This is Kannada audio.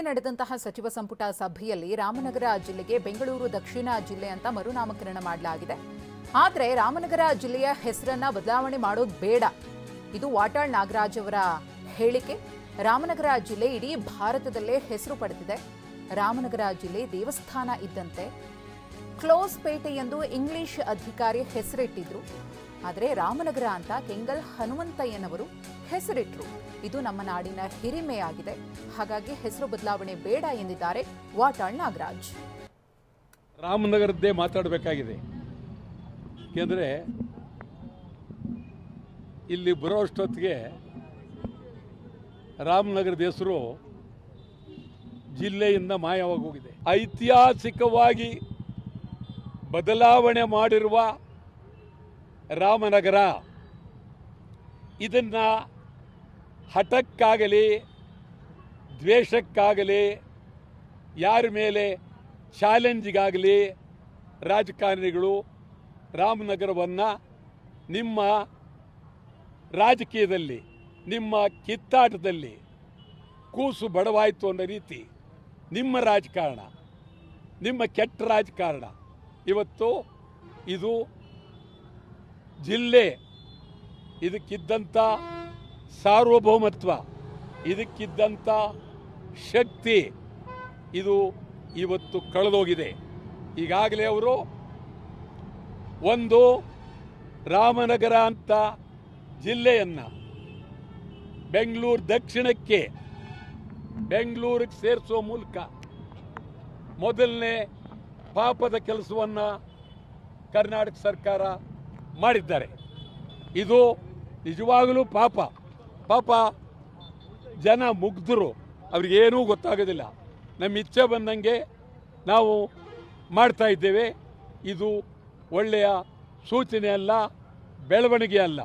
ನಡೆದಂತಹ ಸಚಿವ ಸಂಪುಟ ಸಭೆಯಲ್ಲಿ ರಾಮನಗರ ಜಿಲ್ಲೆಗೆ ಬೆಂಗಳೂರು ದಕ್ಷಿಣ ಜಿಲ್ಲೆ ಅಂತ ಮರುನಾಮಕರಣ ಮಾಡಲಾಗಿದೆ. ಆದರೆ ರಾಮನಗರ ಜಿಲ್ಲೆಯ ಹೆಸರನ್ನ ಬದಲಾವಣೆ ಮಾಡೋದು ಬೇಡ. ಇದು ವಾಟಾಳ್ ನಾಗರಾಜ್ ಅವರ ಹೇಳಿಕೆ. ರಾಮನಗರ ಜಿಲ್ಲೆ ಇಡೀ ಭಾರತದಲ್ಲೇ ಹೆಸರು ಪಡೆದಿದೆ. ರಾಮನಗರ ಜಿಲ್ಲೆ ದೇವಸ್ಥಾನ ಇದ್ದಂತೆ. ಕ್ಲೋಸ್ ಪೇಟೆ ಎಂದು ಇಂಗ್ಲಿಷ್ ಅಧಿಕಾರಿ ಹೆಸರಿಟ್ಟಿದ್ರು. ಆದರೆ ರಾಮನಗರ ಅಂತ ಕೆಂಗಲ್ ಹನುಮಂತಯ್ಯನವರು ಹೆಸರಿಟ್ರು. ಇದು ನಮ್ಮ ನಾಡಿನ ಹಿರಿಮೆಯಾಗಿದೆ. ಹಾಗಾಗಿ ಹೆಸರು ಬದಲಾವಣೆ ಬೇಡ ಎಂದಿದ್ದಾರೆ ವಾಟಾಳ್ ನಾಗರಾಜ್. ರಾಮನಗರದ್ದೇ ಮಾತಾಡಬೇಕಾಗಿದೆ. ಯಾಕೆಂದರೆ ಇಲ್ಲಿ ಬರೋಷ್ಟೊತ್ತಿಗೆ ರಾಮನಗರದ ಹೆಸರು ಜಿಲ್ಲೆಯಿಂದ ಮಾಯವಾಗಿ ಹೋಗಿದೆ. ಐತಿಹಾಸಿಕವಾಗಿ ಬದಲಾವಣೆ ಮಾಡಿರುವ ರಾಮನಗರ ಇದನ್ನು ಹಠಕ್ಕಾಗಲಿ ದ್ವೇಷಕ್ಕಾಗಲಿ ಯಾರ ಮೇಲೆ ಚಾಲೆಂಜಿಗಾಗಲಿ ರಾಜಕಾರಣಿಗಳು ರಾಮನಗರವನ್ನು ನಿಮ್ಮ ರಾಜಕೀಯದಲ್ಲಿ ನಿಮ್ಮ ಕಿತ್ತಾಟದಲ್ಲಿ ಕೂಸು ಬಡವಾಯಿತು ಅನ್ನೋ ರೀತಿ ನಿಮ್ಮ ರಾಜಕಾರಣ, ನಿಮ್ಮ ಕೆಟ್ಟ ರಾಜಕಾರಣ ಇವತ್ತು ಇದು ಜಿಲ್ಲೆ, ಇದಕ್ಕಿದ್ದಂಥ ಸಾರ್ವಭೌಮತ್ವ, ಇದಕ್ಕಿದ್ದಂಥ ಶಕ್ತಿ ಇದು ಇವತ್ತು ಕಳೆದೋಗಿದೆ. ಈಗಾಗಲೇ ಅವರು ಒಂದು ರಾಮನಗರ ಅಂತ ಜಿಲ್ಲೆಯನ್ನು ಬೆಂಗಳೂರು ದಕ್ಷಿಣಕ್ಕೆ ಬೆಂಗಳೂರಿಗೆ ಸೇರಿಸುವ ಮೂಲಕ ಮೊದಲನೇ ಪಾಪದ ಕೆಲಸವನ್ನು ಕರ್ನಾಟಕ ಸರ್ಕಾರ ಮಾಡಿದ್ದಾರೆ. ಇದು ನಿಜವಾಗಲೂ ಪಾಪ ಜನ ಮುಗ್ಧರು, ಅವ್ರಿಗೇನೂ ಗೊತ್ತಾಗೋದಿಲ್ಲ. ನಮ್ಮ ಇಚ್ಛೆ ಬಂದಂಗೆ ನಾವು ಮಾಡ್ತಾ ಇದ್ದೇವೆ. ಇದು ಒಳ್ಳೆಯ ಸೂಚನೆ ಅಲ್ಲ, ಬೆಳವಣಿಗೆ ಅಲ್ಲ.